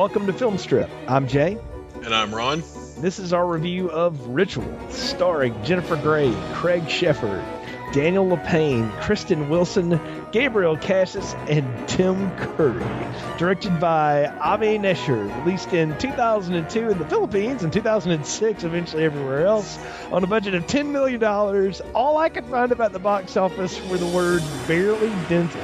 welcome to Film Strip. I'm Jay. And I'm Ron. This is our review of Ritual, starring Jennifer Grey, Craig Shefford, Daniel LaPaine, Kristen Wilson, Gabriel Cassis, and Tim Curry. Directed by Avi Nesher, released in 2002 in the Philippines and 2006 eventually everywhere else, on a budget of $10 million. All I could find about the box office were the words barely dented.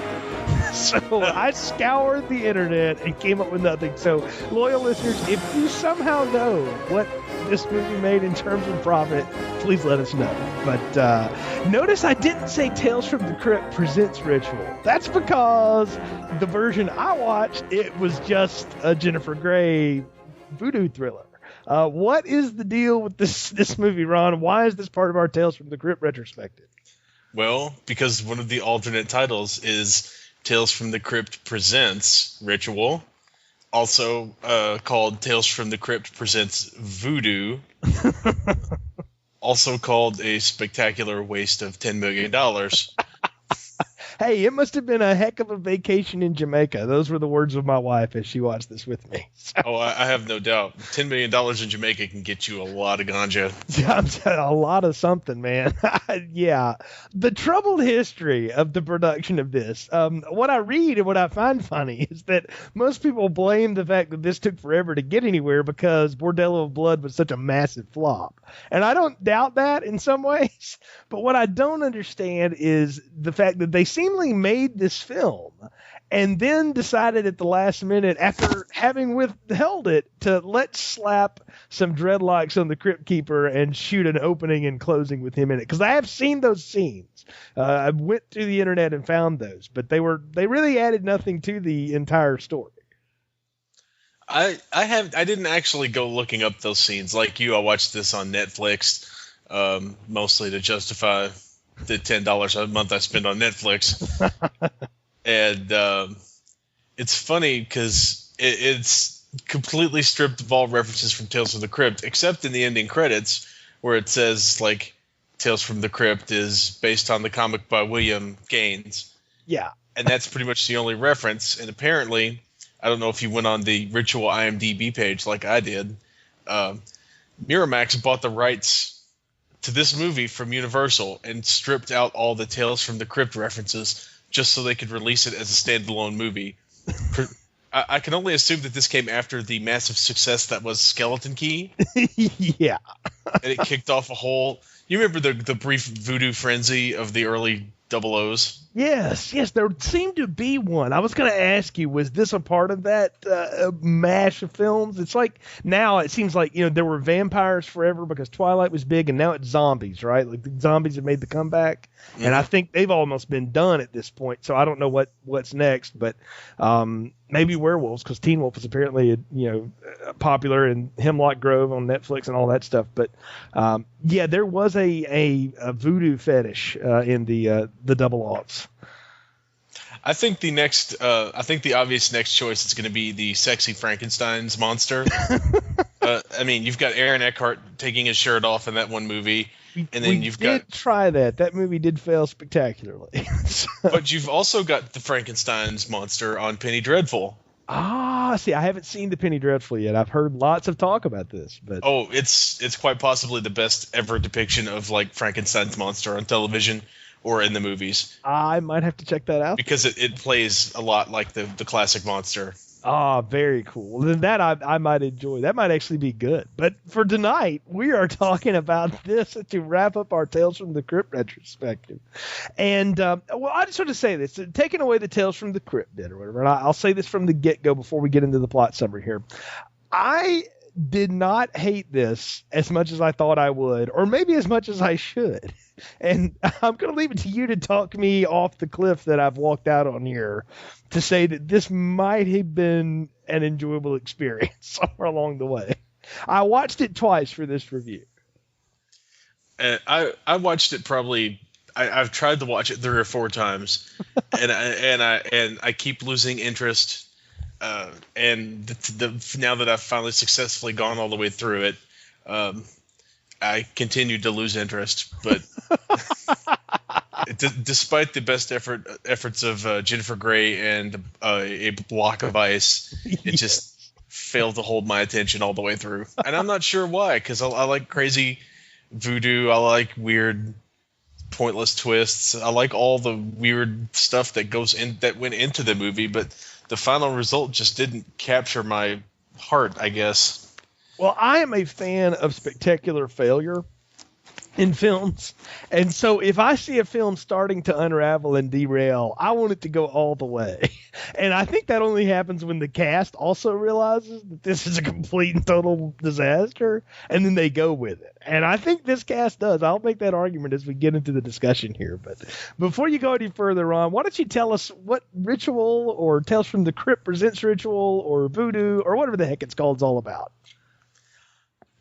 So I scoured the internet and came up with nothing. So, loyal listeners, if you somehow know what this movie made in terms of profit, please let us know. But notice I didn't say Tales from the Crypt presents Ritual. That's because the version I watched, it was just a Jennifer Grey voodoo thriller. What is the deal with this movie, Ron? Why is this part of our Tales from the Crypt retrospective? Well, because one of the alternate titles is Tales from the Crypt Presents Ritual, also called Tales from the Crypt Presents Voodoo, also called A Spectacular Waste of $10 Million. Hey, it must have been a heck of a vacation in Jamaica. Those were the words of my wife as she watched this with me. So. Oh, I have no doubt. $10 million in Jamaica can get you a lot of ganja. A lot of something, man. Yeah. The troubled history of the production of this. What I read and what I find funny is that most people blame the fact that this took forever to get anywhere because Bordello of Blood was such a massive flop. And I don't doubt that in some ways. But what I don't understand is the fact that they seemingly made this film and then decided at the last minute, after having withheld it, to let's slap some dreadlocks on the Crypt Keeper and shoot an opening and closing with him in it. Because I have seen those scenes. I went through the internet and found those, but they really added nothing to the entire story. I didn't actually go looking up those scenes like you. I watched this on Netflix, mostly to justify the $10 a month I spend on Netflix. And it's funny because it's completely stripped of all references from Tales from the Crypt, except in the ending credits where it says, like, Tales from the Crypt is based on the comic by William Gaines. Yeah. And that's pretty much the only reference. And apparently, I don't know if you went on the Ritual IMDb page like I did, Miramax bought the rights to this movie from Universal and stripped out all the Tales from the Crypt references just so they could release it as a standalone movie. I can only assume that this came after the massive success that was Skeleton Key. Yeah. And it kicked off a whole... You remember the brief voodoo frenzy of the early 00s? Yes, there seemed to be one. I was going to ask you, was this a part of that mash of films? It's like now it seems like, there were vampires forever because Twilight was big, and now it's zombies, right? Like the zombies have made the comeback, and I think they've almost been done at this point. So I don't know what's next, but maybe werewolves, because Teen Wolf is apparently popular, in Hemlock Grove on Netflix and all that stuff. But yeah, there was a voodoo fetish in the double aughts. I think the obvious next choice is going to be the sexy Frankenstein's monster. I mean, you've got Aaron Eckhart taking his shirt off in that one movie, and then we did try that. That movie did fail spectacularly. But you've also got the Frankenstein's monster on Penny Dreadful. See, I haven't seen the Penny Dreadful yet. I've heard lots of talk about this, but it's quite possibly the best ever depiction of like Frankenstein's monster on television or in the movies. I might have to check that out because it plays a lot like the classic monster. Very cool. Then that I might enjoy. That might actually be good. But for tonight, we are talking about this to wrap up our Tales from the Crypt retrospective. And, I just want to say this. Taking away the Tales from the Crypt bit or whatever, and I'll say this from the get-go before we get into the plot summary here. I did not hate this as much as I thought I would, or maybe as much as I should. And I'm going to leave it to you to talk me off the cliff that I've walked out on here to say that this might have been an enjoyable experience somewhere along the way. I watched it twice for this review. I watched it probably. I've tried to watch it 3 or 4 times, and I keep losing interest. And now that I've finally successfully gone all the way through it, I continue to lose interest. But despite the best efforts of Jennifer Grey and a block of ice, it just failed to hold my attention all the way through. And I'm not sure why, because I like crazy voodoo. I like weird, pointless twists. I like all the weird stuff that went into the movie, but the final result just didn't capture my heart, I guess. Well, I am a fan of spectacular failure in films. And so if I see a film starting to unravel and derail, I want it to go all the way. And I think that only happens when the cast also realizes that this is a complete and total disaster, and then they go with it. And I think this cast does. I'll make that argument as we get into the discussion here. But before you go any further, Ron, why don't you tell us what Ritual or Tales from the Crypt Presents Ritual or Voodoo or whatever the heck it's called is all about.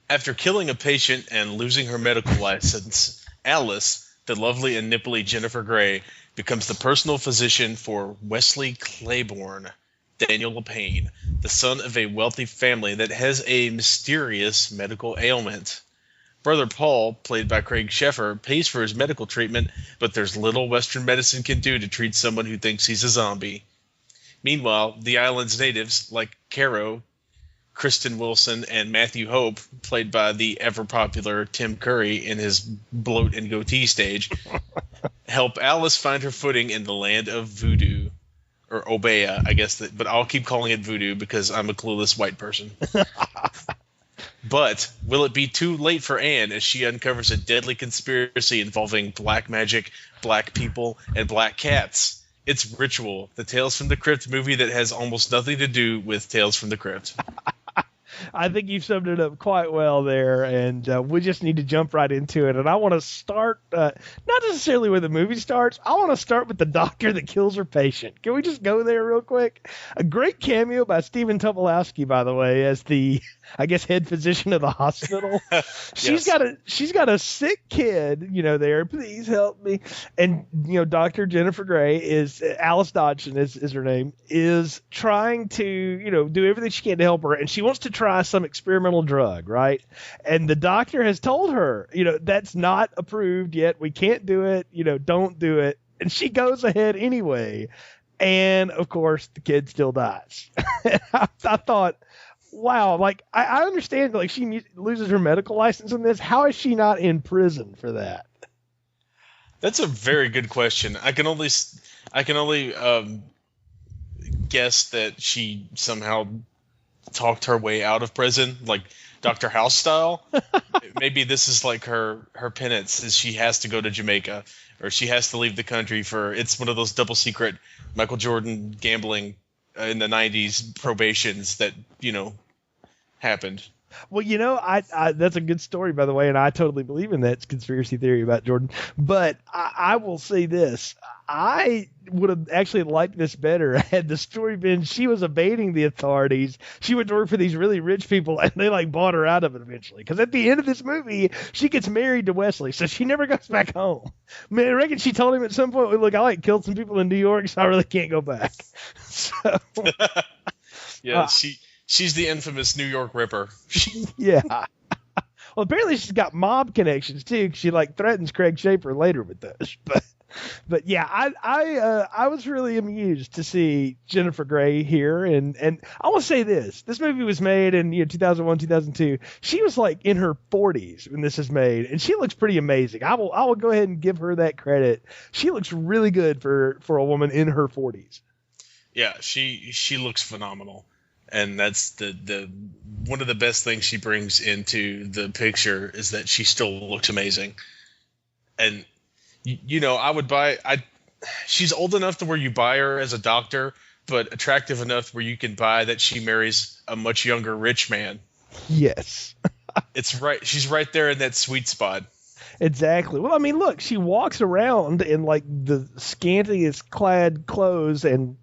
After killing a patient and losing her medical license, Alice, the lovely and nipply Jennifer Grey, becomes the personal physician for Wesley Claiborne, Daniel LaPayne, the son of a wealthy family that has a mysterious medical ailment. Brother Paul, played by Craig Sheffer, pays for his medical treatment, but there's little Western medicine can do to treat someone who thinks he's a zombie. Meanwhile, the island's natives, like Caro, Kristen Wilson, and Matthew Hope, played by the ever-popular Tim Curry in his bloat and goatee stage, help Alice find her footing in the land of voodoo. Or Obeah, I guess, but I'll keep calling it voodoo because I'm a clueless white person. But will it be too late for Anne as she uncovers a deadly conspiracy involving black magic, black people, and black cats? It's Ritual, the Tales from the Crypt movie that has almost nothing to do with Tales from the Crypt. I think you've summed it up quite well there, and we just need to jump right into it. And I want to start, not necessarily where the movie starts. I want to start with the doctor that kills her patient. Can we just go there real quick? A great cameo by Stephen Tobolowsky, by the way, as the, I guess, head physician of the hospital. She's got a sick kid, there. Please help me. And, Dr. Jennifer Grey is, Alice Dodson is her name, is trying to, do everything she can to help her. And she wants to try some experimental drug, right? And the doctor has told her, that's not approved yet. We can't do it. Don't do it. And she goes ahead anyway. And of course, the kid still dies. I thought, wow, I understand, she loses her medical license in this. How is she not in prison for that? That's a very good question. I can only guess that she somehow talked her way out of prison, like Dr. House style. Maybe this is like her penance, is she has to go to Jamaica, or she has to leave the country for, it's one of those double secret Michael Jordan gambling in the 90s probations that, happened. Well, I that's a good story, by the way, and I totally believe in that conspiracy theory about Jordan. But I will say this. I would have actually liked this better had the story been she was evading the authorities. She went to work for these really rich people, and they bought her out of it eventually. Because at the end of this movie, she gets married to Wesley, so she never goes back home. I mean, I reckon she told him at some point, look, I killed some people in New York, so I really can't go back. So, yeah, she's the infamous New York Ripper. Yeah. Well, apparently she's got mob connections too, 'cause she threatens Craig Schaefer later with those. But yeah, I was really amused to see Jennifer Grey here, and I will say this movie was made in 2001, 2002. She was in her 40s when this is made, and she looks pretty amazing. I will go ahead and give her that credit. She looks really good for a woman in her 40s. Yeah, she looks phenomenal. And that's the one of the best things she brings into the picture is that she still looks amazing. And I would she's old enough to where you buy her as a doctor, but attractive enough where you can buy that she marries a much younger rich man. Yes. It's right. She's right there in that sweet spot. Exactly. Well, I mean, look, she walks around in the scantiest clad clothes and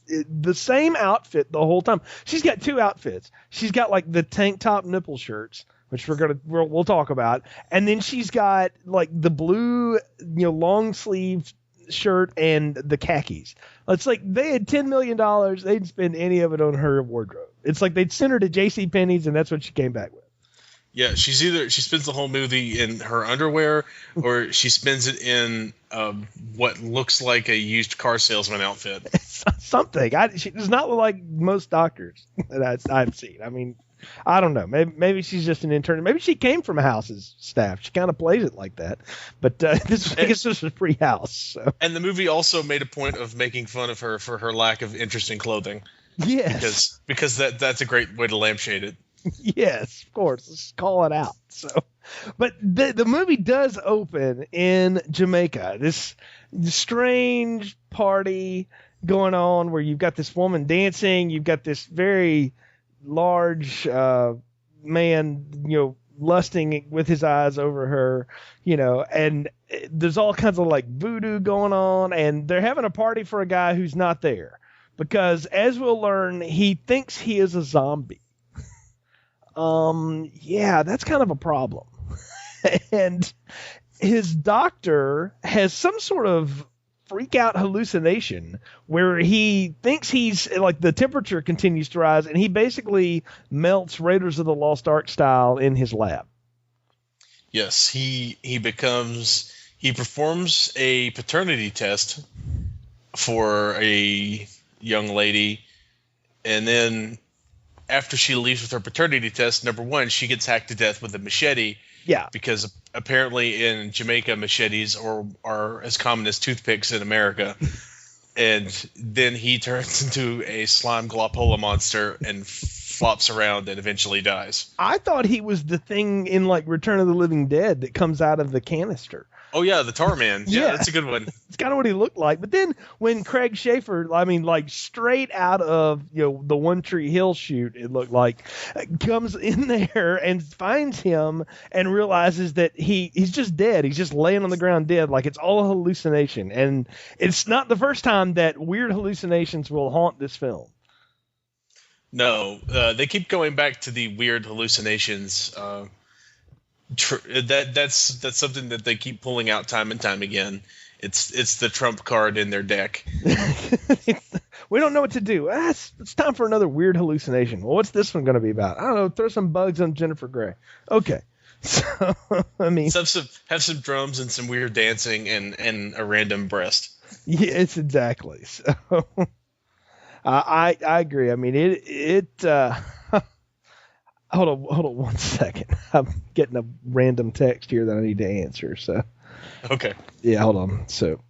the same outfit the whole time. She's got two outfits. She's got the tank top nipple shirts, which we'll talk about, and then she's got the blue long sleeve shirt and the khakis. It's they had $10 million. They didn't spend any of it on her wardrobe. It's they'd sent her to JCPenney's and that's what she came back with. Yeah, she spends the whole movie in her underwear, or she spends it in what looks like a used car salesman outfit. Something. She does not look like most doctors that I've seen. I mean, I don't know. Maybe she's just an intern. Maybe she came from House's staff. She kind of plays it like that. But I guess this was pre-House. So. And the movie also made a point of making fun of her for her lack of interest in clothing. Yes. Because that's a great way to lampshade it. Yes, of course. Let's call it out. So, but the movie does open in Jamaica. This strange party going on where you've got this woman dancing. You've got this very large man, lusting with his eyes over her, and there's all kinds of like voodoo going on, and they're having a party for a guy who's not there because, as we'll learn, he thinks he is a zombie. Yeah, that's kind of a problem. And his doctor has some sort of freak out hallucination where he thinks he's like the temperature continues to rise and he basically melts Raiders of the Lost Ark style in his lab. Yes, he performs a paternity test for a young lady, and then after she leaves with her paternity test, number one, she gets hacked to death with a machete. Yeah. Because apparently in Jamaica, machetes are as common as toothpicks in America. And then he turns into a slime glopola monster and flops around and eventually dies. I thought he was the thing in like Return of the Living Dead that comes out of the canister. Oh, yeah, the Tar Man. Yeah, that's a good one. It's kind of what he looked like. But then when Craig Schaefer, like straight out of the One Tree Hill shoot, it looked like, comes in there and finds him and realizes that he's just dead. He's just laying on the ground dead, like it's all a hallucination. And it's not the first time that weird hallucinations will haunt this film. No, they keep going back to the weird hallucinations. That's something that they keep pulling out time and time again. It's the trump card in their deck. We don't know what to do. It's time for another weird hallucination. Well, what's this one going to be about? I don't know. Throw some bugs on Jennifer Grey. Okay. So, I mean, have some drums and some weird dancing and a random breast. Yes, exactly. So, I agree. I mean, it Hold on 1 second. I'm getting a random text here that I need to answer. So, okay. Yeah, hold on. So,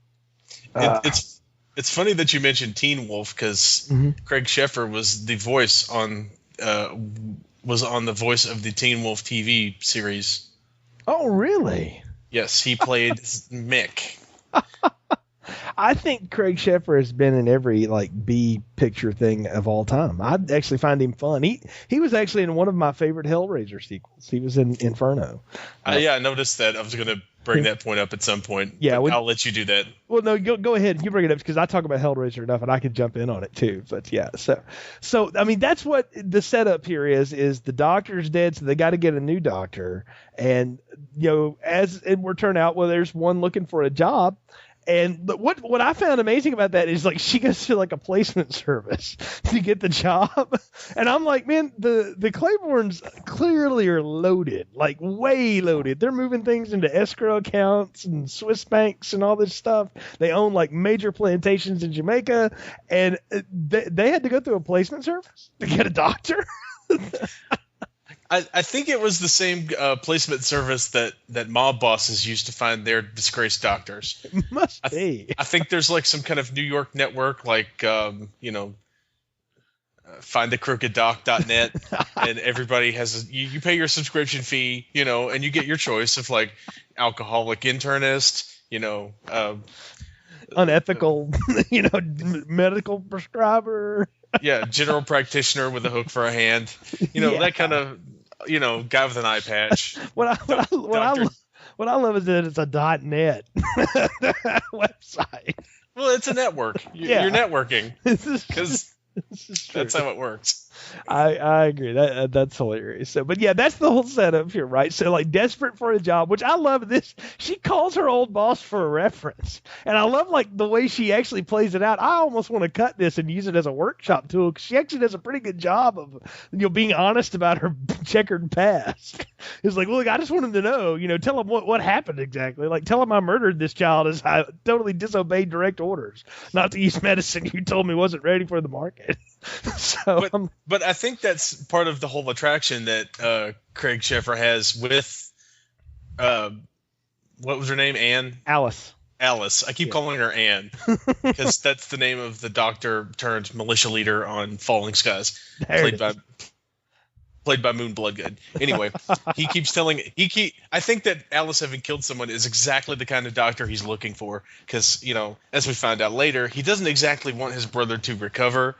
it's funny that you mentioned Teen Wolf because Craig Sheffer was the voice on the voice of the Teen Wolf TV series. Oh, really? Yes, he played Mick. I think Craig Sheffer has been in every like B picture thing of all time. I actually find him fun. He was actually in one of my favorite Hellraiser sequels. He was in Inferno. Yeah, I noticed that. I was going to bring that point up at some point. Yeah, I'll let you do that. Well, no, go ahead. You bring it up because I talk about Hellraiser enough, and I can jump in on it too. But yeah, so I mean that's what the setup here is the doctor's dead, so they got to get a new doctor, and as it will turn out, well, there's one looking for a job. And what I found amazing about that is like she goes to like a placement service to get the job, and I'm like, man, the Claibornes clearly are loaded, like way loaded. They're moving things into escrow accounts and Swiss banks and all this stuff. They own like major plantations in Jamaica, and they had to go through a placement service to get a doctor. I think it was the same placement service that mob bosses used to find their disgraced doctors. It must be. I think there's like some kind of New York network, like findthecrookeddoc.net, and everybody has you pay your subscription fee, and you get your choice of like alcoholic internist, unethical, medical prescriber. Yeah, general practitioner with a hook for a hand, that kind of. Guy with an eye patch. What I love is that it's a .net website. Well, it's a network. You're networking. Because that's how it works. I agree. That's hilarious. So, but yeah, that's the whole setup here, right? So like desperate for a job, which I love this. She calls her old boss for a reference, and I love like the way she actually plays it out. I almost want to cut this and use it as a workshop tool because she actually does a pretty good job of being honest about her checkered past. It's like, look, I just want him to know, tell him what happened exactly. Like, tell him I murdered this child as I totally disobeyed direct orders not to use medicine you told me wasn't ready for the market. So, but I think that's part of the whole attraction that Craig Sheffer has with what was her name? Anne? Alice. I keep calling her Anne because that's the name of the doctor turned militia leader on Falling Skies, played by Moon Bloodgood. Anyway, I think that Alice having killed someone is exactly the kind of doctor he's looking for because, as we find out later, he doesn't exactly want his brother to recover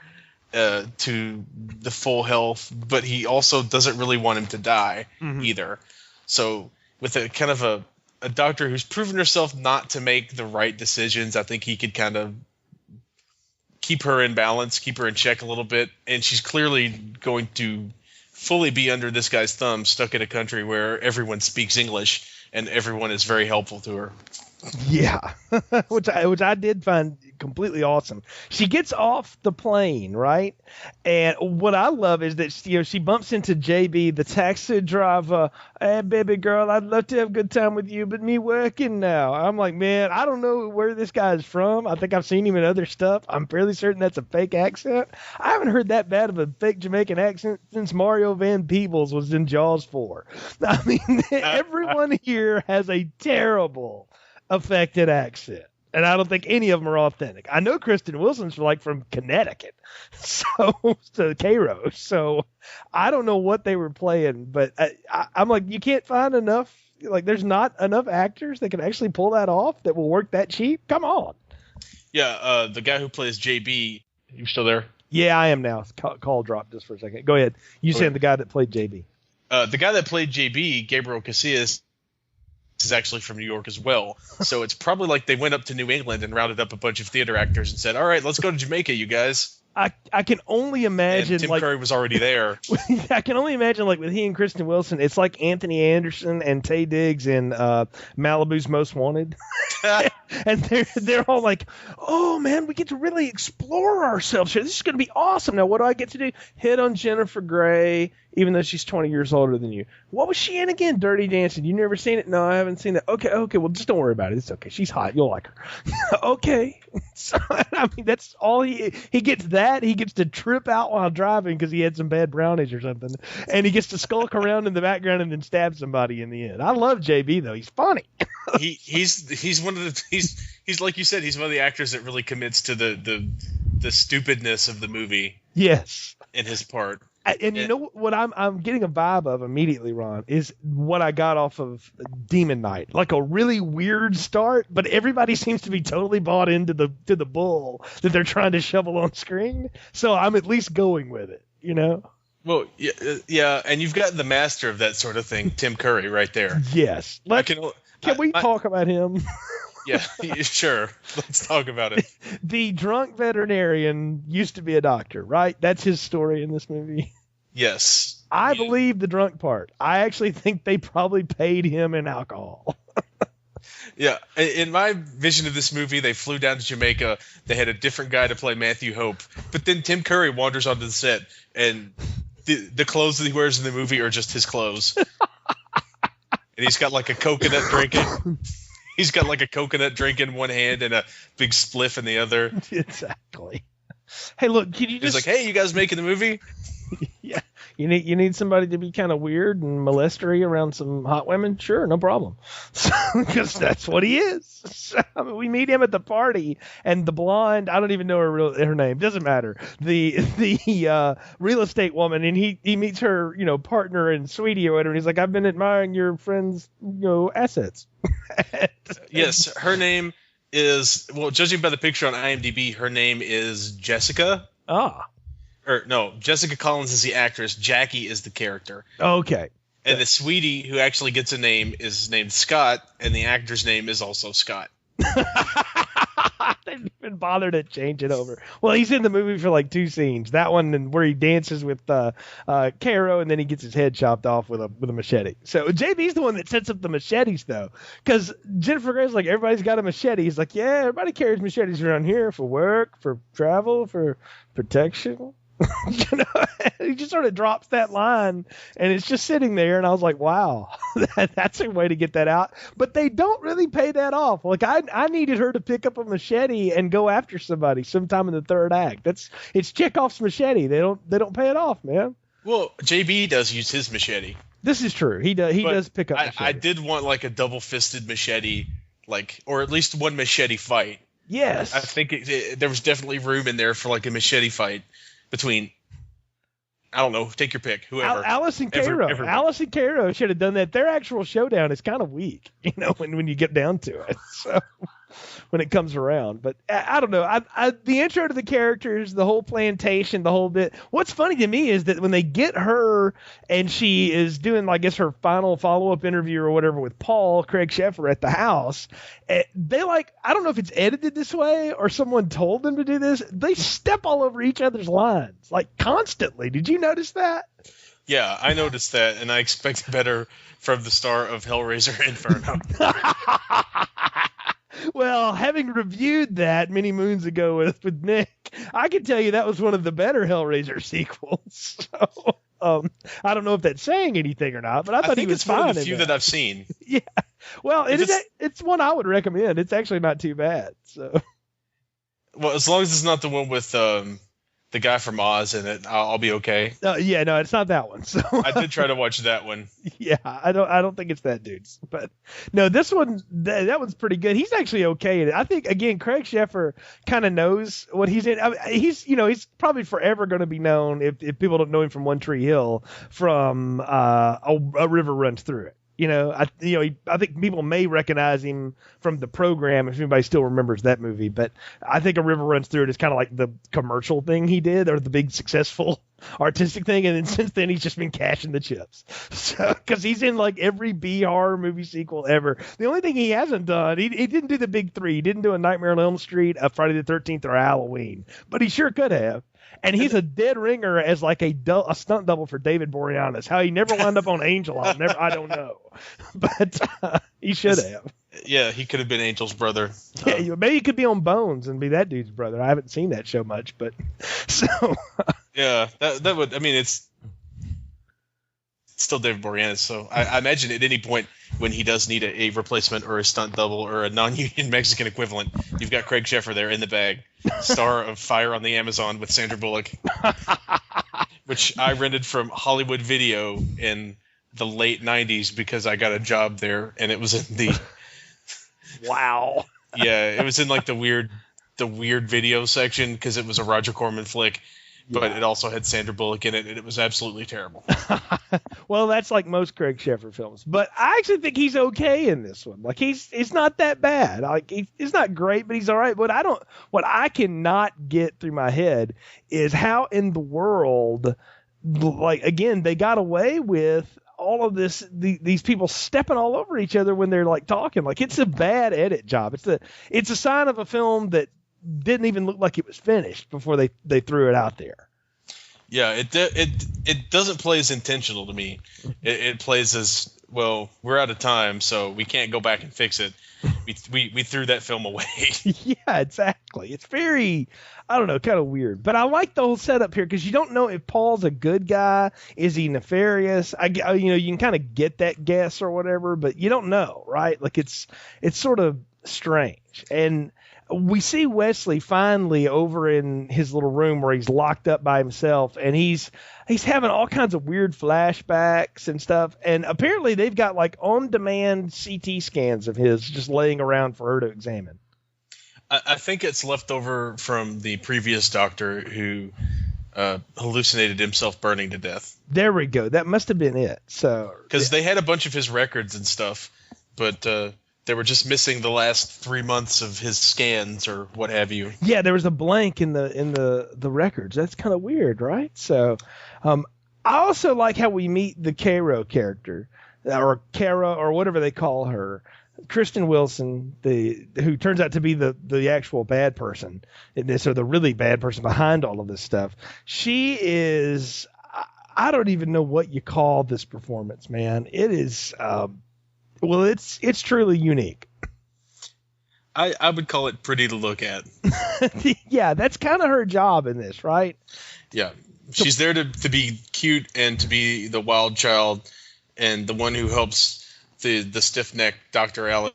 to the full health, but he also doesn't really want him to die either. So with a kind of a doctor who's proven herself not to make the right decisions, I think he could kind of keep her in balance, keep her in check a little bit, and she's clearly going to fully be under this guy's thumb, stuck in a country where everyone speaks English and everyone is very helpful to her. Yeah, which I did find completely awesome. She gets off the plane, right? And what I love is that she bumps into JB, the taxi driver. Hey, baby girl, I'd love to have a good time with you, but me working now. I'm like, man, I don't know where this guy is from. I think I've seen him in other stuff. I'm fairly certain that's a fake accent. I haven't heard that bad of a fake Jamaican accent since Mario Van Peebles was in Jaws 4. I mean, everyone here has a terrible affected accent, and I don't think any of them are authentic. I know Kristen Wilson's from Connecticut, to Cairo, so I don't know what they were playing, but I'm like, you can't find enough, there's not enough actors that can actually pull that off that will work that cheap. Come on. Yeah, the guy who plays JB, you still there? Yeah, I am now. Call dropped just for a second. Go ahead. You said the guy that played JB. The guy that played JB, Gabriel Casillas, is actually from New York as well. So it's probably like they went up to New England and rounded up a bunch of theater actors and said, all right, let's go to Jamaica, you guys. I can only imagine, and Tim Curry was already there. I can only imagine, with he and Kristen Wilson, it's like Anthony Anderson and Taye Diggs in Malibu's Most Wanted. And they're all like, oh, man, we get to really explore ourselves here. This is going to be awesome. Now, what do I get to do? Hit on Jennifer Grey, even though she's 20 years older than you. What was she in again? Dirty Dancing. You never seen it? No, I haven't seen it. Okay, well, just don't worry about it. It's okay. She's hot. You'll like her. Okay. So, I mean, that's all he gets that. He gets to trip out while driving because he had some bad brownies or something. And he gets to skulk around in the background and then stab somebody in the end. I love JB, though. He's funny. He's one of the he's like you said, he's one of the actors that really commits to the stupidness of the movie. Yes. In his part. And you know what I'm getting a vibe of immediately, Ron, is what I got off of Demon Knight. Like a really weird start, but everybody seems to be totally bought into the bull that they're trying to shovel on screen. So I'm at least going with it, Well, yeah, and you've got the master of that sort of thing, Tim Curry, right there. Yes. Can we talk about him? Yeah, sure. Let's talk about it. The drunk veterinarian used to be a doctor, right? That's his story in this movie. Yes. I believe the drunk part. I actually think they probably paid him in alcohol. Yeah. In my vision of this movie, they flew down to Jamaica. They had a different guy to play Matthew Hope. But then Tim Curry wanders onto the set, and the clothes that he wears in the movie are just his clothes. And he's got like a coconut drink. He's got like a coconut drink in one hand and a big spliff in the other. Exactly. Hey, look, can you just... He's like, hey, you guys making the movie? Yeah. You need somebody to be kind of weird and molestery around some hot women? Sure, no problem. Because that's what he is. So, I mean, we meet him at the party, and the blonde, I don't even know her name, doesn't matter. The real estate woman, and he meets her, partner and sweetie or whatever, and he's like, I've been admiring your friend's, assets. Yes, her name is, well, judging by the picture on IMDb, her name is Jessica. Ah. Or no, Jessica Collins is the actress. Jackie is the character. Okay. And the sweetie who actually gets a name is named Scott, and the actor's name is also Scott. They've even bothered to change it over. Well, he's in the movie for like 2 scenes. That one and where he dances with Caro, and then he gets his head chopped off with a machete. So JB's the one that sets up the machetes, though, because Jennifer Grey's like, everybody's got a machete. He's like, yeah, everybody carries machetes around here for work, for travel, for protection. You know, he just sort of drops that line, and it's just sitting there, and I was like, wow, that's a way to get that out. But they don't really pay that off. Like, I needed her to pick up a machete and go after somebody sometime in the third act. It's Chekhov's machete. They don't pay it off, man. Well, JB does use his machete. This is true. He does pick up machete. I did want like a double-fisted machete, like, or at least one machete fight. Yes. I think there was definitely room in there for like a machete fight between, I don't know, take your pick, whoever. Alice and Caro. Alice and Caro should have done that. Their actual showdown is kind of weak, you know, when you get down to it. So when it comes around. But I don't know. The intro to the characters, the whole plantation, the whole bit. What's funny to me is that when they get her and she is doing, I guess, her final follow-up interview or whatever with Paul, Craig Sheffer at the house, they I don't know if it's edited this way or someone told them to do this. They step all over each other's lines, like constantly. Did you notice that? Yeah, I noticed that, and I expect better from the star of Hellraiser Inferno. Well, having reviewed that many moons ago with Nick, I can tell you that was one of the better Hellraiser sequels. So, I don't know if that's saying anything or not, but I thought he was fine. I think it's one of the few that I've seen. Yeah. Well, it's one I would recommend. It's actually not too bad. So. Well, as long as it's not the one with the guy from Oz in it, I'll be okay. Yeah, no, it's not that one. So I did try to watch that one. Yeah, I don't think it's that dude's, but no, this one that one's pretty good. He's actually okay in it. I think again, Craig Sheffer kind of knows what he's in. I mean, he's probably forever going to be known if people don't know him from One Tree Hill from A River Runs Through It. I think people may recognize him from the program if anybody still remembers that movie. But I think A River Runs Through It is kind of like the commercial thing he did, or the big successful artistic thing. And then since then, he's just been cashing the chips. So because he's in like every B horror movie sequel ever. The only thing he hasn't done, he didn't do the big three. He didn't do a Nightmare on Elm Street, a Friday the 13th, or a Halloween. But he sure could have. And he's a dead ringer as like a stunt double for David Boreanaz. How he never wound up on Angel, I don't know. But he should have. Yeah, he could have been Angel's brother. Yeah, maybe he could be on Bones and be that dude's brother. I haven't seen that show much, but so. Yeah, that would. I mean, it's still David Boreanaz, so I imagine at any point when he does need a replacement or a stunt double or a non-union Mexican equivalent, you've got Craig Sheffer there in the bag, star of Fire on the Amazon with Sandra Bullock, which I rented from Hollywood Video in the late 90s because I got a job there, and it was in the... Wow. Yeah, it was in like the weird video section because it was a Roger Corman flick. But it also had Sandra Bullock in it, and it was absolutely terrible. Well, that's like most Craig Sheffer films. But I actually think he's okay in this one. Like, he's not that bad. Like, he's not great, but he's all right. What I cannot get through my head is how in the world, like, again, they got away with all of this, these people stepping all over each other when they're, like, talking. Like, it's a bad edit job. It's a sign of a film that didn't even look like it was finished before they threw it out there. Yeah, it doesn't play as intentional to me. It plays as, well, we're out of time, so we can't go back and fix it. We threw that film away. Yeah, exactly. It's very, I don't know, kind of weird. But I like the whole setup here because you don't know if Paul's a good guy. Is he nefarious? You can kind of get that guess or whatever, but you don't know, right? Like it's sort of strange. And we see Wesley finally over in his little room where he's locked up by himself, and he's having all kinds of weird flashbacks and stuff. And apparently they've got like on-demand CT scans of his just laying around for her to examine. I think it's left over from the previous doctor who hallucinated himself burning to death. There we go. That must have been it. So because they had a bunch of his records and stuff, but they were just missing the last 3 months of his scans or what have you. Yeah, there was a blank in the records. That's kind of weird, right? So, I also like how we meet the Caro character, or Cara, or whatever they call her. Kristen Wilson, who turns out to be the actual bad person in this, or the really bad person behind all of this stuff, she is. I don't even know what you call this performance, man. It is. Well, it's truly unique. I would call it pretty to look at. Yeah, that's kind of her job in this, right? Yeah. She's there to be cute and to be the wild child and the one who helps the stiff-necked Dr. Alice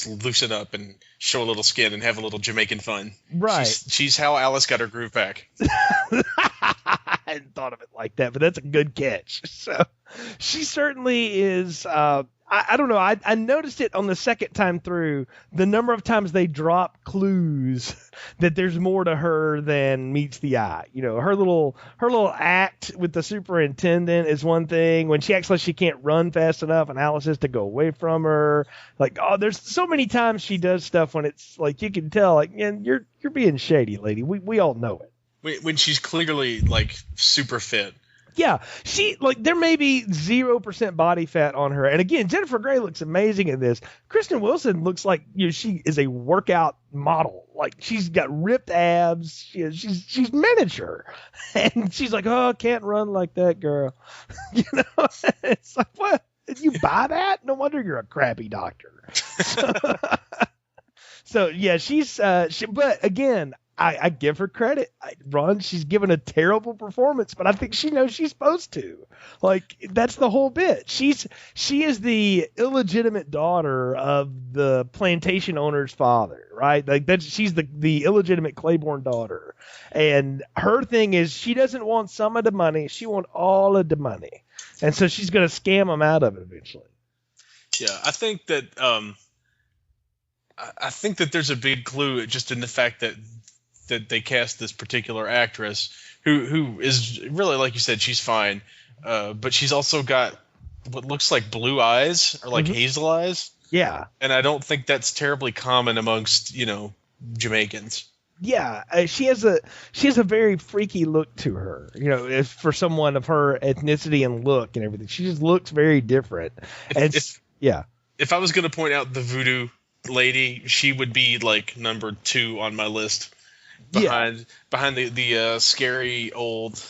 loosen up and show a little skin and have a little Jamaican fun. Right. She's how Alice got her groove back. I hadn't thought of it like that, but that's a good catch. So she certainly is. I don't know. I noticed it on the second time through, the number of times they drop clues that there's more to her than meets the eye. You know, her little act with the superintendent is one thing. When she acts like she can't run fast enough and Alice has to go away from her. Like, oh, there's so many times she does stuff when it's like you can tell, like, man, you're being shady, lady. We all know it. When she's clearly like super fit. Yeah, there may be 0% body fat on her. And again, Jennifer Grey looks amazing in this. Kristen Wilson looks like, you know, she is a workout model. Like, she's got ripped abs. She's miniature. And she's like, oh, I can't run like that, girl. You know, it's like, what? Did you buy that? No wonder you're a crappy doctor. So yeah, but again, I give her credit. Ron, she's given a terrible performance, but I think she knows she's supposed to. Like, that's the whole bit. She is the illegitimate daughter of the plantation owner's father, right? Like, she's the illegitimate Claiborne daughter. And her thing is she doesn't want some of the money. She wants all of the money. And so she's going to scam them out of it eventually. Yeah, I think that there's a big clue just in the fact that they cast this particular actress who is really, like you said, she's fine, but she's also got what looks like blue eyes or like hazel eyes. Yeah, and I don't think that's terribly common amongst Jamaicans. Yeah, she has a very freaky look to her. You know, for someone of her ethnicity and look and everything, she just looks very different. If I was going to point out the voodoo lady, she would be like number 2 on my list. Behind the scary old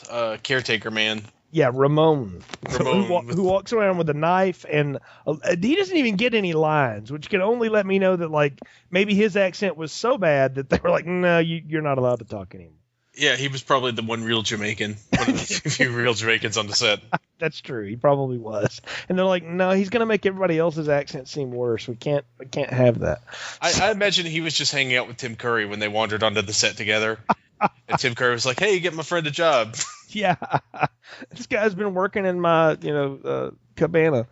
caretaker man. Yeah, Ramon. Who walks around with a knife, and he doesn't even get any lines, which can only let me know that, like, maybe his accent was so bad that they were like, no, you're not allowed to talk anymore. Yeah, he was probably the one real Jamaican. One of the few real Jamaicans on the set. That's true. He probably was. And they're like, no, he's going to make everybody else's accent seem worse. We can't have that. I imagine he was just hanging out with Tim Curry when they wandered onto the set together. And Tim Curry was like, hey, get my friend a job. Yeah. This guy's been working in my, cabana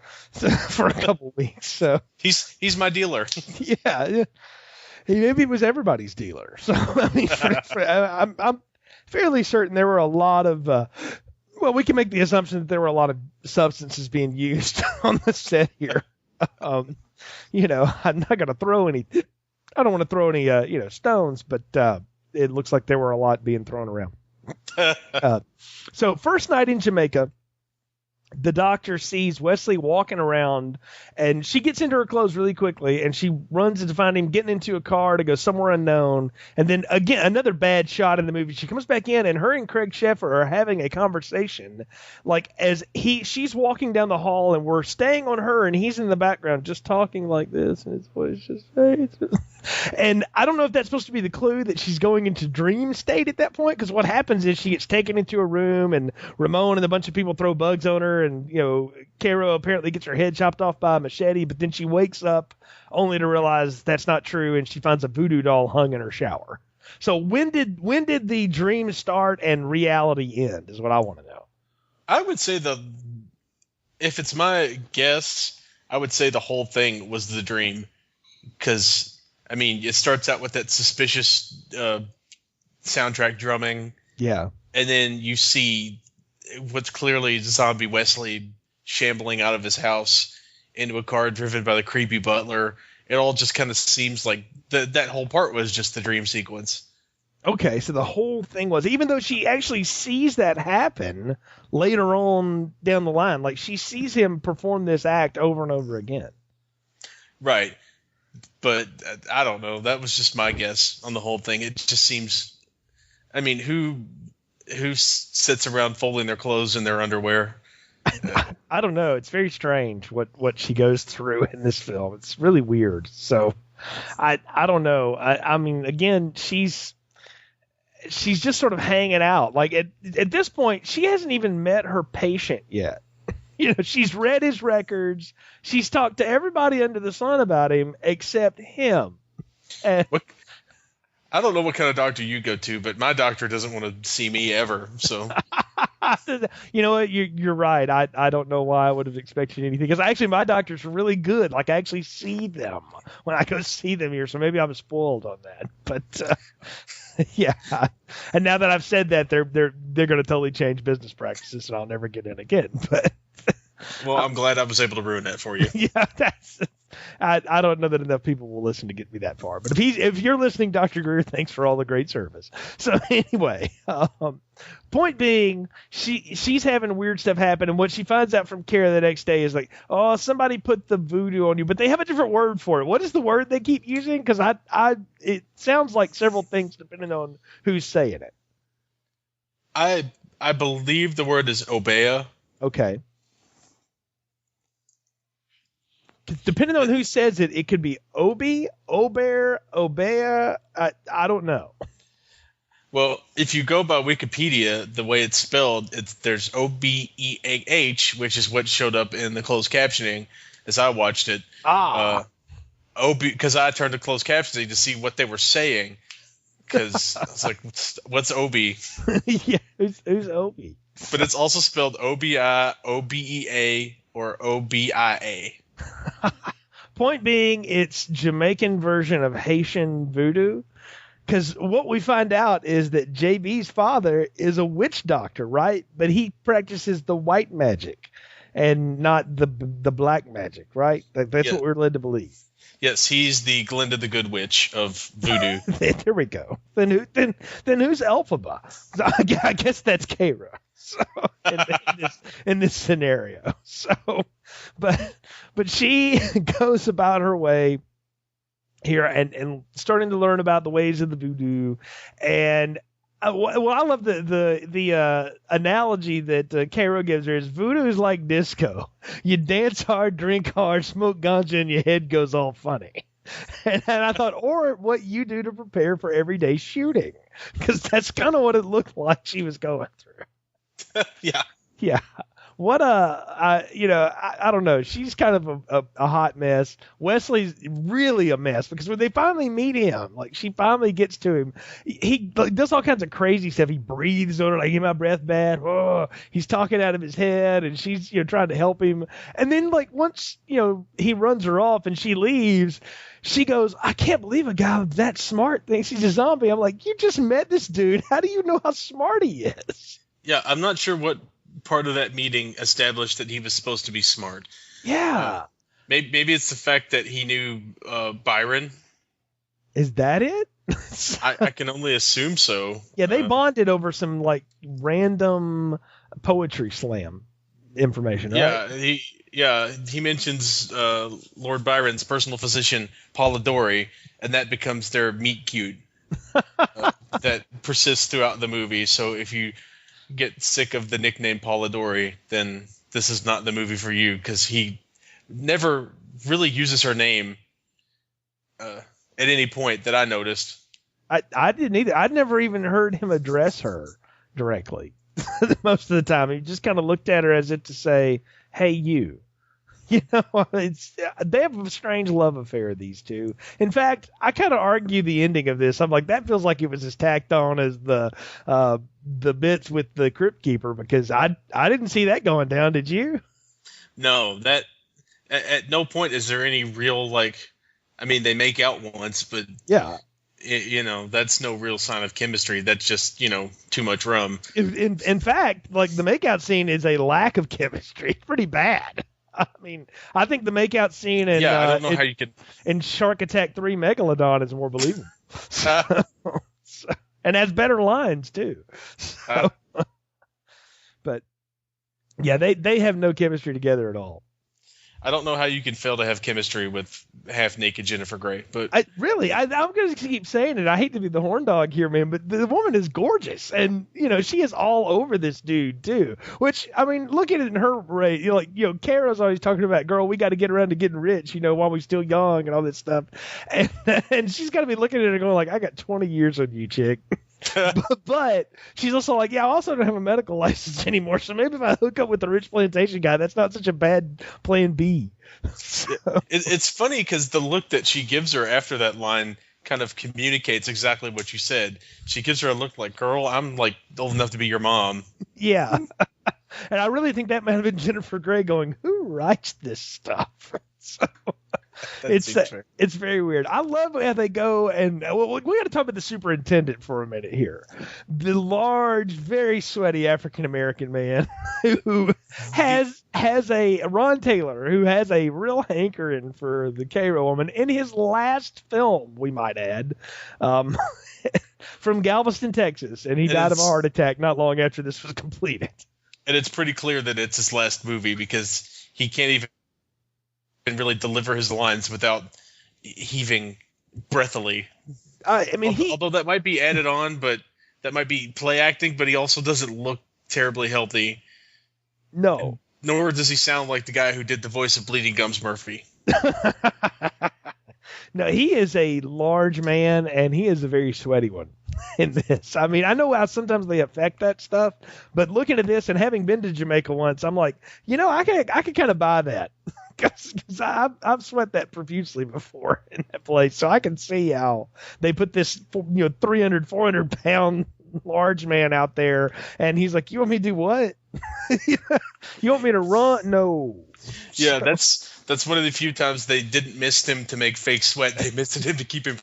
for a couple weeks. So he's my dealer. Yeah. Maybe he was everybody's dealer. So, I mean, I'm fairly certain there were a lot of, we can make the assumption that there were a lot of substances being used on the set here. I'm not going to throw any, I don't want to throw any, stones, but it looks like there were a lot being thrown around. So first night in Jamaica, the doctor sees Wesley walking around, and she gets into her clothes really quickly, and she runs to find him getting into a car to go somewhere unknown. And then, again, another bad shot in the movie. She comes back in, and her and Craig Sheffer are having a conversation, like, as she's walking down the hall, and we're staying on her, and he's in the background just talking like this, and his voice just fades. And I don't know if that's supposed to be the clue that she's going into dream state at that point, because what happens is she gets taken into a room, and Ramon and a bunch of people throw bugs on her, and Caro apparently gets her head chopped off by a machete, but then she wakes up only to realize that's not true, and she finds a voodoo doll hung in her shower. So when did the dream start and reality end is what I want to know. I would say if it's my guess, I would say the whole thing was the dream, because I mean, it starts out with that suspicious soundtrack drumming. Yeah. And then you see what's clearly zombie Wesley shambling out of his house into a car driven by the creepy butler. It all just kind of seems like that whole part was just the dream sequence. Okay, so the whole thing was, even though she actually sees that happen later on down the line, like she sees him perform this act over and over again. Right. But I don't know. That was just my guess on the whole thing. It just seems. I mean, who sits around folding their clothes in their underwear? I don't know. It's very strange what she goes through in this film. It's really weird. So I don't know. I mean, again, she's just sort of hanging out. Like at this point, she hasn't even met her patient yet. She's read his records. She's talked to everybody under the sun about him except him. And I don't know what kind of doctor you go to, but my doctor doesn't want to see me ever. So, you know what? You're right. I don't know why I would have expected anything, because actually my doctors are really good. Like, I actually see them when I go see them here, so maybe I'm spoiled on that. But yeah. And now that I've said that, they're going to totally change business practices, and I'll never get in again. But well, I'm glad I was able to ruin that for you. Yeah, I don't know that enough people will listen to get me that far. But if you're listening, Dr. Greer, thanks for all the great service. So anyway, point being, she's having weird stuff happen, and what she finds out from Kara the next day is like, oh, somebody put the voodoo on you, but they have a different word for it. What is the word they keep using? Because it sounds like several things depending on who's saying it. I believe the word is obeah. Okay. Depending on who says it, it could be Obi, Obear, Obeah. I don't know. Well, if you go by Wikipedia, the way it's spelled, there's Obeah, which is what showed up in the closed captioning as I watched it. Because I turned to closed captioning to see what they were saying. Because I was like, what's Obi? Yeah, who's Obi? But it's also spelled Obi, Obea, or Obia. Point being, it's Jamaican version of Haitian voodoo, because what we find out is that JB's father is a witch doctor, right? But he practices the white magic and not the black magic, right? That's what we're led to believe. Yes, he's the Glinda the Good Witch of voodoo. There we go. Then who's Elphaba? I guess that's Kara. So in this scenario. So, but she goes about her way here and starting to learn about the ways of the voodoo. And I love the analogy that Kara gives her is voodoo is like disco. You dance hard, drink hard, smoke ganja, and your head goes all funny. And I thought, or what you do to prepare for everyday shooting, because that's kind of what it looked like she was going through. Yeah. What I don't know. She's kind of a hot mess. Wesley's really a mess, because when they finally meet him, like, she finally gets to him, he does all kinds of crazy stuff. He breathes on her, like, my breath bad. Oh, he's talking out of his head, and she's trying to help him. And then, like, once he runs her off and she leaves, she goes, I can't believe a guy that smart thinks he's a zombie. I'm like, you just met this dude. How do you know how smart he is? Yeah, I'm not sure what part of that meeting established that he was supposed to be smart. Yeah. Maybe it's the fact that he knew Byron. Is that it? I can only assume so. Yeah, they bonded over some, like, random poetry slam information, right? He mentions Lord Byron's personal physician, Polidori, and that becomes their meet cute that persists throughout the movie. So if you get sick of the nickname Polidori, then this is not the movie for you, because he never really uses her name at any point that I noticed. I didn't either. I'd never even heard him address her directly. Most of the time, he just kind of looked at her as if to say, "Hey, you." They have a strange love affair, these two. In fact, I kind of argue the ending of this. I'm like, that feels like it was as tacked on as the bits with the Crypt Keeper, because I didn't see that going down. Did you? No, that at no point is there any real, like, I mean, they make out once, but yeah, that's no real sign of chemistry. That's just too much rum. In fact, like, the makeout scene is a lack of chemistry. It's pretty bad. I mean, I think the makeout scene in I don't know how you could in Shark Attack 3 Megalodon is more believable. And has better lines too. But yeah, they have no chemistry together at all. I don't know how you can fail to have chemistry with half-naked Jennifer Grey, but I'm going to keep saying it. I hate to be the horn dog here, man, but the woman is gorgeous, and she is all over this dude too. Which, I mean, look at it in her rate. Kara's always talking about, girl, we got to get around to getting rich, while we're still young and all this stuff, and she's got to be looking at her going like, I got 20 years on you, chick. but she's also like, yeah, I also don't have a medical license anymore, so maybe if I hook up with the rich plantation guy, that's not such a bad plan B. It's funny because the look that she gives her after that line kind of communicates exactly what you said. She gives her a look like, girl, I'm like old enough to be your mom. Yeah. And I really think that might have been Jennifer Grey going, who writes this stuff? So it's very weird. I love how they go, and we got to talk about the superintendent for a minute here. The large, very sweaty African American man who has a Ron Taylor, who has a real hankering for the Cairo woman in his last film, we might add, from Galveston, Texas, and he died of a heart attack not long after this was completed. And it's pretty clear that it's his last movie because he can't even really deliver his lines without heaving breathily. Although that might be added on, but that might be play acting, but he also doesn't look terribly healthy. No. Nor does he sound like the guy who did the voice of Bleeding Gums Murphy. No, he is a large man, and he is a very sweaty one in this. I mean, I know how sometimes they affect that stuff, but looking at this and having been to Jamaica once, I'm like, I could kind of buy that. Because I've sweat that profusely before in that place, so I can see how they put this 300, 400 pound large man out there, and he's like, you want me to do what? You want me to run? No. Yeah, that's one of the few times they didn't mist him to make fake sweat. They misted him to keep him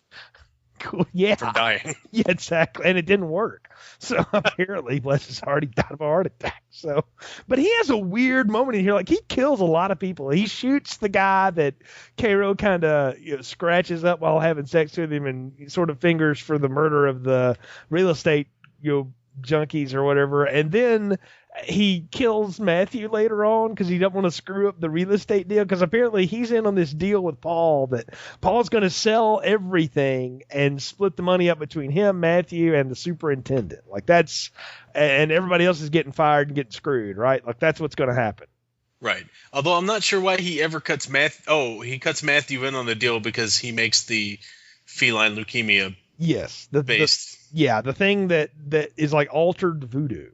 from dying. Yeah, exactly, and it didn't work. So apparently, bless his heart, he died of a heart attack. So, but he has a weird moment in here. Like, he kills a lot of people. He shoots the guy that Cairo kind of scratches up while having sex with him, and sort of fingers for the murder of the real estate junkies or whatever. And then he kills Matthew later on because he doesn't want to screw up the real estate deal, because apparently he's in on this deal with Paul that Paul's going to sell everything and split the money up between him, Matthew, and the superintendent. Like, that's, and everybody else is getting fired and getting screwed, right? Like, that's what's going to happen. Right. Although I'm not sure why he ever cuts Matthew. Oh, he cuts Matthew in on the deal because he makes the feline leukemia. Yes. Based. The thing that is like altered voodoo.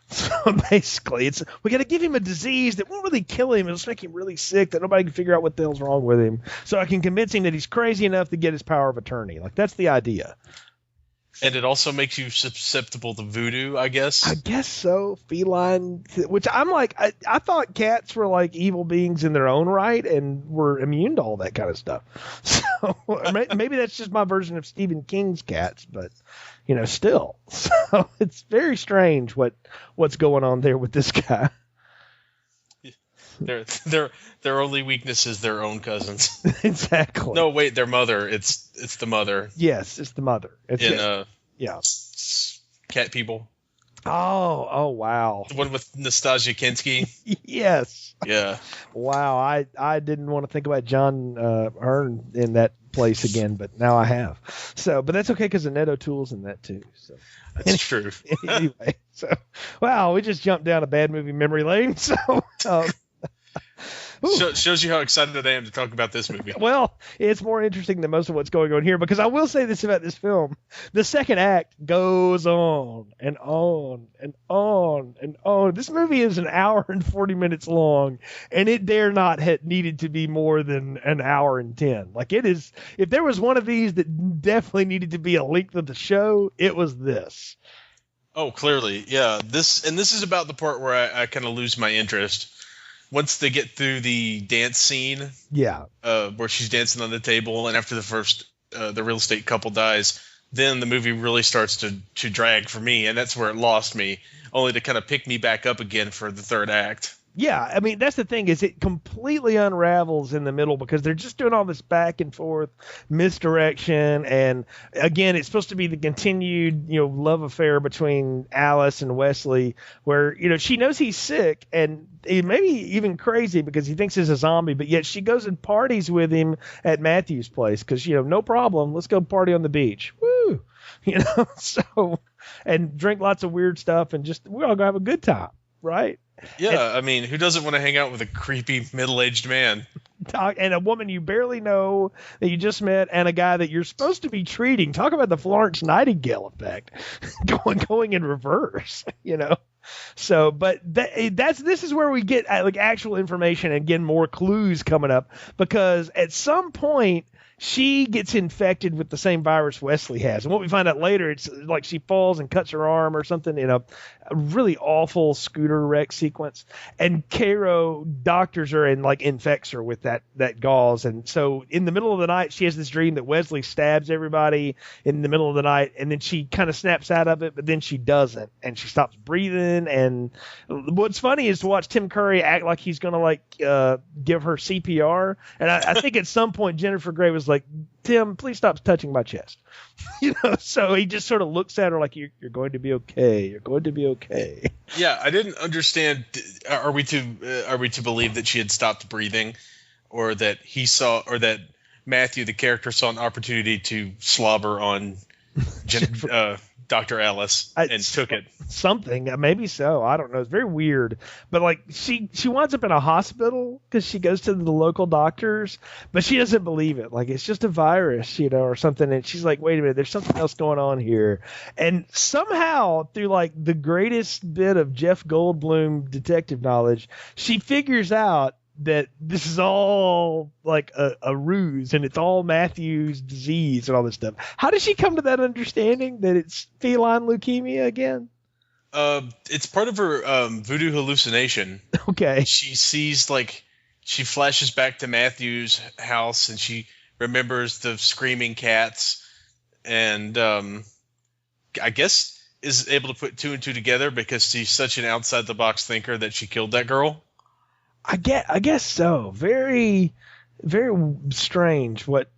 So basically, we got to give him a disease that won't really kill him. It'll just make him really sick that nobody can figure out what the hell's wrong with him. So I can convince him that he's crazy enough to get his power of attorney. Like, that's the idea. And it also makes you susceptible to voodoo, I guess. I guess so. Feline, which I'm like, I thought cats were like evil beings in their own right and were immune to all that kind of stuff. So maybe that's just my version of Stephen King's cats, but still. So it's very strange what's going on there with this guy. Their only weakness is their own cousins. Exactly. No, wait, their mother. It's the mother. Yes, it's the mother. Yeah. Cat People. Oh, wow. The one with Nastasia Kinski. Yes. Yeah. Wow, I didn't want to think about John Hearn in that place again, but now I have. So, but that's okay because Annette O'Toole's in that too. So that's true. Anyway, so wow, we just jumped down a bad movie memory lane. So. Shows you how excited I am to talk about this movie. Well, it's more interesting than most of what's going on here, because I will say this about this film. The second act goes on and on and on and on. This movie is an hour and 40 minutes long, and it dare not have needed to be more than an hour and 10. Like, it is, if there was one of these that definitely needed to be a length of the show, it was this. Oh, clearly. Yeah. This is about the part where I kind of lose my interest. Once they get through the dance scene, where she's dancing on the table, and after the first, the real estate couple dies, then the movie really starts to drag for me, and that's where it lost me, only to kind of pick me back up again for the third act. Yeah, I mean, that's the thing is it completely unravels in the middle because they're just doing all this back and forth misdirection. And again, it's supposed to be the continued, love affair between Alice and Wesley where, she knows he's sick and maybe even crazy because he thinks he's a zombie, but yet she goes and parties with him at Matthew's place because, no problem. Let's go party on the beach. Woo! So, and drink lots of weird stuff and just, we're all going to have a good time, right? Yeah, I mean, who doesn't want to hang out with a creepy middle-aged man? And a woman you barely know that you just met, and a guy that you're supposed to be treating. Talk about the Florence Nightingale effect, going in reverse, So, but this is where we get like actual information and again more clues coming up because at some point she gets infected with the same virus Wesley has. And what we find out later, it's like she falls and cuts her arm or something in a really awful scooter wreck sequence. And Cairo doctors her and like infects her with that gauze. And so in the middle of the night, she has this dream that Wesley stabs everybody in the middle of the night. And then she kind of snaps out of it, but then she doesn't. And she stops breathing. And what's funny is to watch Tim Curry act like he's going to give her CPR. And I think at some point Jennifer Grey was like, Tim, please stop touching my chest. So he just sort of looks at her like, you're going to be okay. You're going to be okay. Yeah, I didn't understand. Are we to believe that she had stopped breathing, or that that Matthew, the character, saw an opportunity to slobber on Dr. Alice and took it? Something, maybe so. I don't know. It's very weird. But like she winds up in a hospital because she goes to the local doctors, but she doesn't believe it. Like it's just a virus, or something. And she's like, wait a minute, there's something else going on here. And somehow through like the greatest bit of Jeff Goldblum detective knowledge, she figures out that this is all like a ruse and it's all Matthew's disease and all this stuff. How does she come to that understanding that it's feline leukemia again? It's part of her voodoo hallucination. Okay. She sees she flashes back to Matthew's house and she remembers the screaming cats and I guess is able to put two and two together because she's such an outside the box thinker that she killed that girl. I guess so. Very, very strange what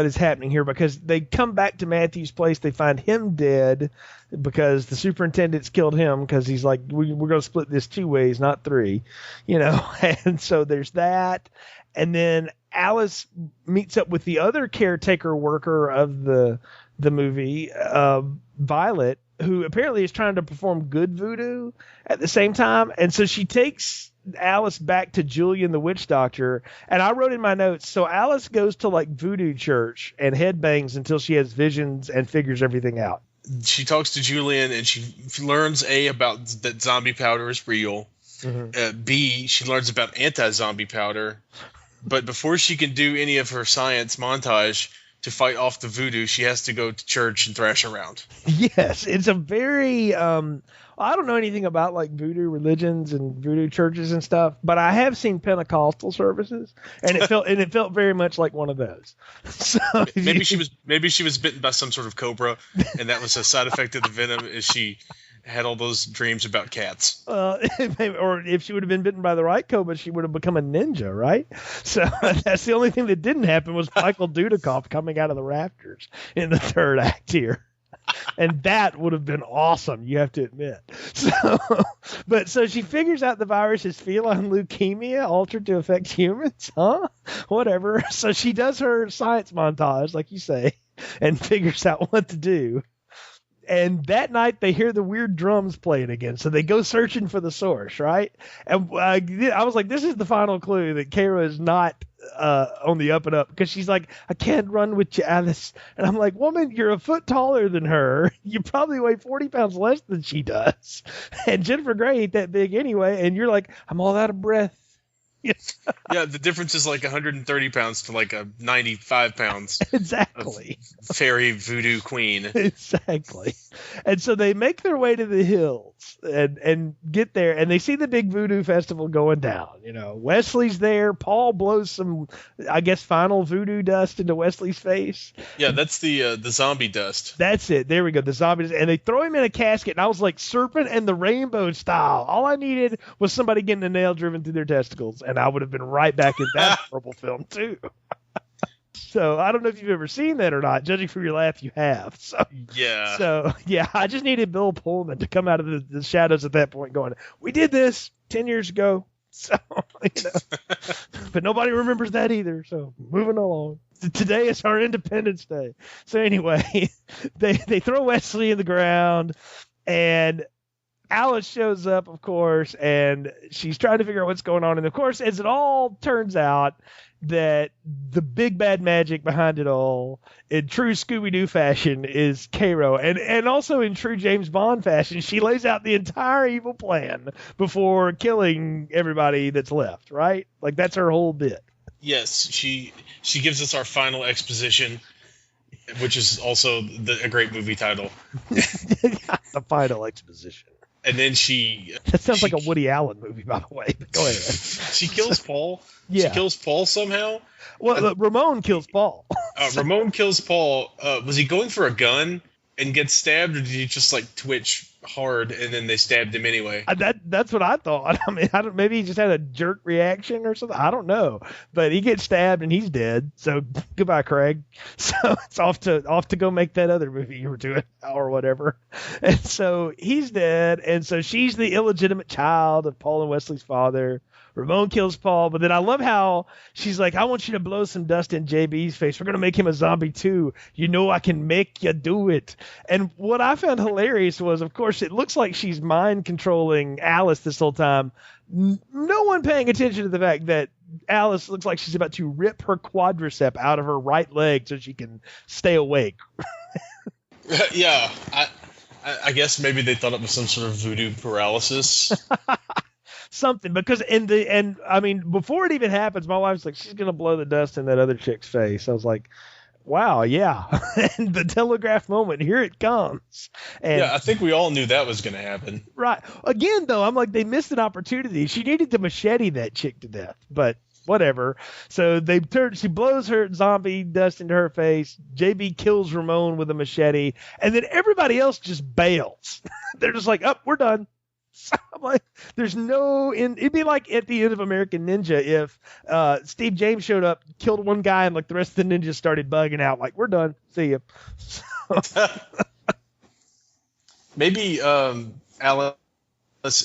is happening here because they come back to Matthew's place. They find him dead because the superintendent's killed him because he's like, we're going to split this 2 ways, not 3, And so there's that. And then Alice meets up with the other caretaker worker of the movie, Violet, who apparently is trying to perform good voodoo at the same time. And so she takes Alice back to Julian the witch doctor, and I wrote in my notes, so Alice goes to like voodoo church and headbangs until she has visions and figures everything out. She talks to Julian and she learns about that zombie powder is real. Mm-hmm. B, she learns about anti-zombie powder, but before she can do any of her science montage to fight off the voodoo, she has to go to church and thrash around. Yes, it's a very I don't know anything about like voodoo religions and voodoo churches and stuff, but I have seen Pentecostal services, and it felt very much like one of those. So maybe she was bitten by some sort of cobra, and that was a side effect of the venom. Is she had all those dreams about cats? Or if she would have been bitten by the right cobra, she would have become a ninja, right? So that's the only thing that didn't happen was Michael Dudikoff coming out of the rafters in the third act here. And that would have been awesome, you have to admit. So she figures out the virus is feline leukemia altered to affect humans, huh? Whatever. So she does her science montage, like you say, and figures out what to do. And that night they hear the weird drums playing again. So they go searching for the source, right? And I was like, this is the final clue that Kara is not on the up and up, because she's like, I can't run with you, Alice. And I'm like, woman, you're a foot taller than her. You probably weigh 40 pounds less than she does. And Jennifer Grey ain't that big anyway. And you're like, I'm all out of breath. Yeah, the difference is like 130 pounds to like a 95 pounds. Exactly. Fairy voodoo queen. Exactly. And so they make their way to the hills and get there, and they see the big voodoo festival going down. Wesley's there. Paul blows some, I guess, final voodoo dust into Wesley's face. Yeah, that's the zombie dust. That's it. There we go. The zombies. And they throw him in a casket, and I was like, Serpent and the Rainbow style. All I needed was somebody getting a nail driven through their testicles, and I would have been right back in that horrible film, too. So I don't know if you've ever seen that or not. Judging from your laugh, you have. So yeah, I just needed Bill Pullman to come out of the shadows at that point going, we did this 10 years ago. So, but nobody remembers that either. So moving along. Today is our Independence Day. So anyway, they throw Wesley in the ground, and Alice shows up, of course, and she's trying to figure out what's going on. And of course, as it all turns out, that the big bad magic behind it all, in true Scooby-Doo fashion, is Cairo. And also in true James Bond fashion, she lays out the entire evil plan before killing everybody that's left, right? Like, that's her whole bit. Yes, she gives us our final exposition, which is also a great movie title. The final exposition. And then that sounds like a Woody Allen movie, by the way. But go ahead. She kills Paul. Yeah. She kills Paul somehow. Well, Ramon kills Paul. Ramon kills Paul. Was he going for a gun and gets stabbed, or did he just like twitch hard and then they stabbed him anyway? That's what I thought. I mean, maybe he just had a jerk reaction or something. I don't know. But he gets stabbed and he's dead. So goodbye, Craig. So it's off to go make that other movie you were doing or whatever. And so he's dead. And so she's the illegitimate child of Paul and Wesley's father. Ramon kills Paul, but then I love how she's like, I want you to blow some dust in JB's face. We're going to make him a zombie too. I can make you do it. And what I found hilarious was, of course, it looks like she's mind controlling Alice this whole time. No one paying attention to the fact that Alice looks like she's about to rip her quadricep out of her right leg so she can stay awake. Yeah, I guess maybe they thought it was some sort of voodoo paralysis. Something, because before it even happens, my wife's like, she's gonna blow the dust in that other chick's face. I was like, wow, yeah. And the telegraph moment, here it comes. And yeah, I think we all knew that was gonna happen. Right. Again, though, I'm like, they missed an opportunity. She needed to machete that chick to death, but whatever. So she blows her zombie dust into her face. JB kills Ramon with a machete, and then everybody else just bails. They're just like, oh, we're done. So I'm like, there's no end. It'd be like at the end of American Ninja if Steve James showed up, killed one guy, and like the rest of the ninjas started bugging out. Like, we're done. See ya. So. Maybe Alice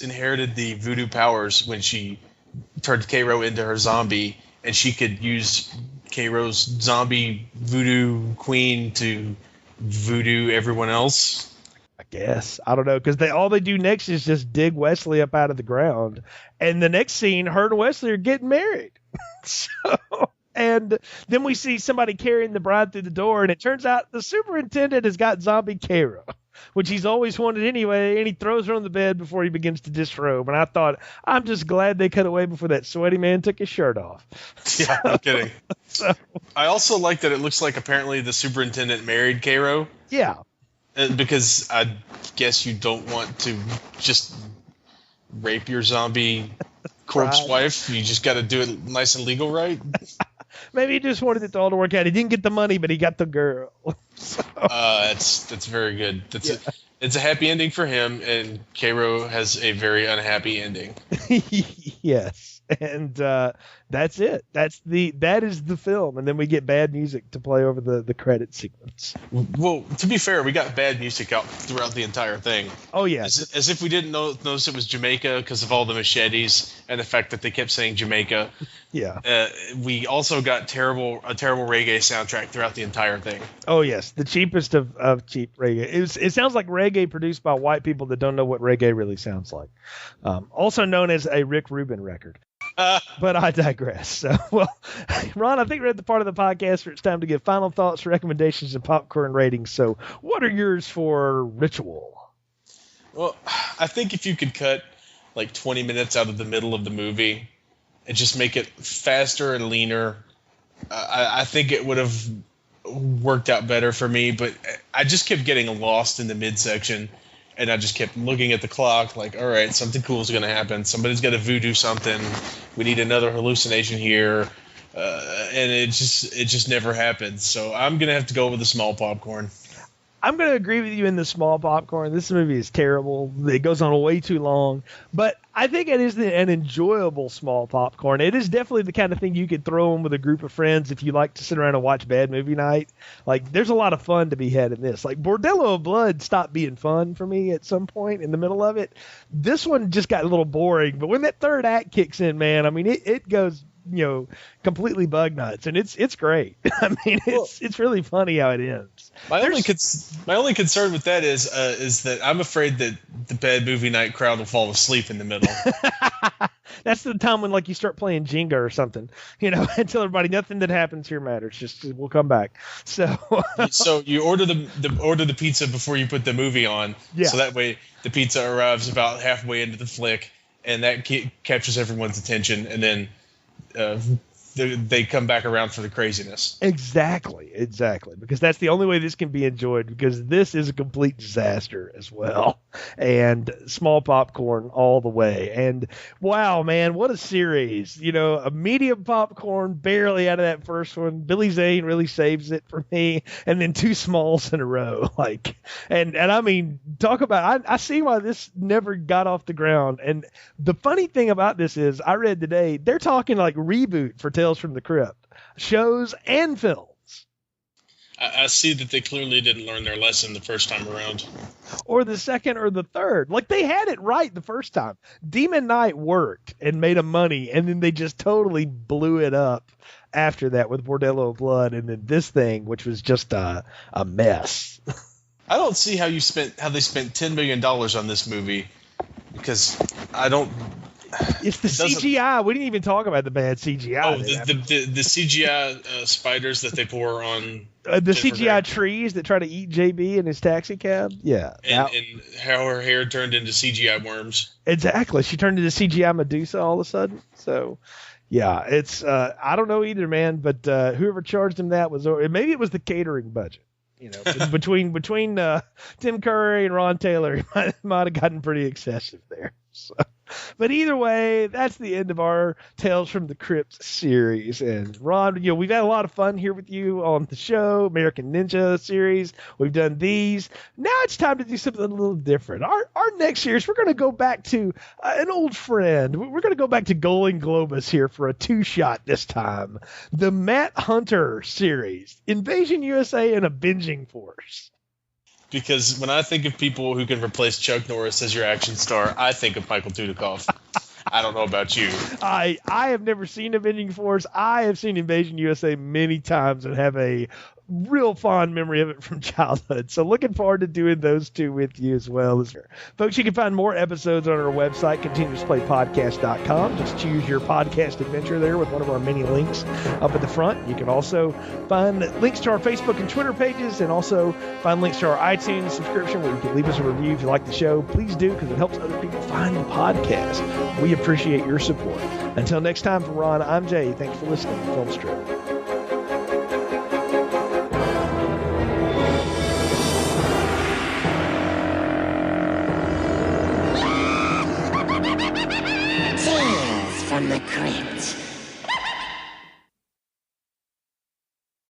inherited the voodoo powers when she turned Cairo into her zombie, and she could use Cairo's zombie voodoo queen to voodoo everyone else. I guess. I don't know, because all they do next is just dig Wesley up out of the ground. And the next scene, her and Wesley are getting married. And then we see somebody carrying the bride through the door, and it turns out the superintendent has got zombie Cairo, which he's always wanted anyway, and he throws her on the bed before he begins to disrobe. And I thought, I'm just glad they cut away before that sweaty man took his shirt off. Yeah, no kidding. I also like that it looks like apparently the superintendent married Cairo. Yeah. Because I guess you don't want to just rape your zombie corpse wife. You just got to do it nice and legal, right? Maybe he just wanted it all to work out. He didn't get the money, but he got the girl. So. That's very good. It's a happy ending for him, and Cairo has a very unhappy ending. Yes, and that's it. That is the film, and then we get bad music to play over the credit sequence. Well, to be fair, we got bad music out throughout the entire thing. Oh yeah, as if we didn't notice it was Jamaica because of all the machetes and the fact that they kept saying Jamaica. Yeah. We also got a terrible reggae soundtrack throughout the entire thing. Oh yes, the cheapest of cheap reggae. It sounds like reggae produced by white people that don't know what reggae really sounds like. Also known as a Rick Rubin record. But I digress. So, well, Ron, I think we're at the part of the podcast where it's time to give final thoughts, recommendations, and popcorn ratings. So what are yours for Ritual? Well, I think if you could cut like 20 minutes out of the middle of the movie and just make it faster and leaner, I think it would have worked out better for me. But I just kept getting lost in the midsection, and I just kept looking at the clock like, all right, something cool is going to happen. Somebody's got to voodoo something. We need another hallucination here. And it just never happened. So I'm going to have to go with the small popcorn. I'm going to agree with you in the small popcorn. This movie is terrible. It goes on way too long. But I think it is an enjoyable small popcorn. It is definitely the kind of thing you could throw in with a group of friends if you like to sit around and watch bad movie night. Like, there's a lot of fun to be had in this. Like, Bordello of Blood stopped being fun for me at some point in the middle of it. This one just got a little boring. But when that third act kicks in, man, I mean, it goes, completely bug nuts, and it's great. I mean, it's really funny how it ends. My only concern with that is that I'm afraid that the bad movie night crowd will fall asleep in the middle. That's the time when you start playing Jenga or something, and tell everybody nothing that happens here matters. Just we'll come back. So you order the pizza before you put the movie on, so that way the pizza arrives about halfway into the flick, and that captures everyone's attention, and then they come back around for the craziness. Exactly, because that's the only way this can be enjoyed, because this is a complete disaster as well. And small popcorn all the way. And wow, man, what a series. A medium popcorn barely out of that first one. Billy Zane really saves it for me, and then two smalls in a row. And I mean, talk about, I see why this never got off the ground. And the funny thing about this is, I read today, they're talking reboot for Tales from the Crypt, shows and films. I see that they clearly didn't learn their lesson the first time around. Or the second or the third. They had it right the first time. Demon Knight worked and made them money, and then they just totally blew it up after that with Bordello of Blood, and then this thing, which was just a mess. I don't see how they spent $10 million on this movie, because I don't... It's the CGI. We didn't even talk about the bad CGI. Oh, the CGI spiders that they pour on the CGI trees that try to eat JB in his taxi cab. Yeah, and how her hair turned into CGI worms. Exactly, she turned into CGI Medusa all of a sudden. So, yeah, it's I don't know either, man. But whoever charged him that maybe it was the catering budget. Between Tim Curry and Ron Taylor, it might have gotten pretty excessive there. So. But either way, that's the end of our Tales from the Crypt series. And Ron, we've had a lot of fun here with you on the show, American Ninja series. We've done these. Now it's time to do something a little different. Our next series, we're going to go back to an old friend. We're going to go back to Golden Globus here for a two-shot this time. The Matt Hunter series, Invasion USA and a Binging Force. Because when I think of people who can replace Chuck Norris as your action star, I think of Michael Dudikoff. I don't know about you. I have never seen Avenging Force. I have seen Invasion USA many times and have a real fond memory of it from childhood. So looking forward to doing those two with you as well. Folks, you can find more episodes on our website, continuousplaypodcast.com. Just choose your podcast adventure there with one of our many links up at the front. You can also find links to our Facebook and Twitter pages, and also find links to our iTunes subscription where you can leave us a review if you like the show. Please do, because it helps other people find the podcast. We appreciate your support. Until next time, from Ron, I'm Jay. Thanks for listening to Film Strip. Tales from the Crypt.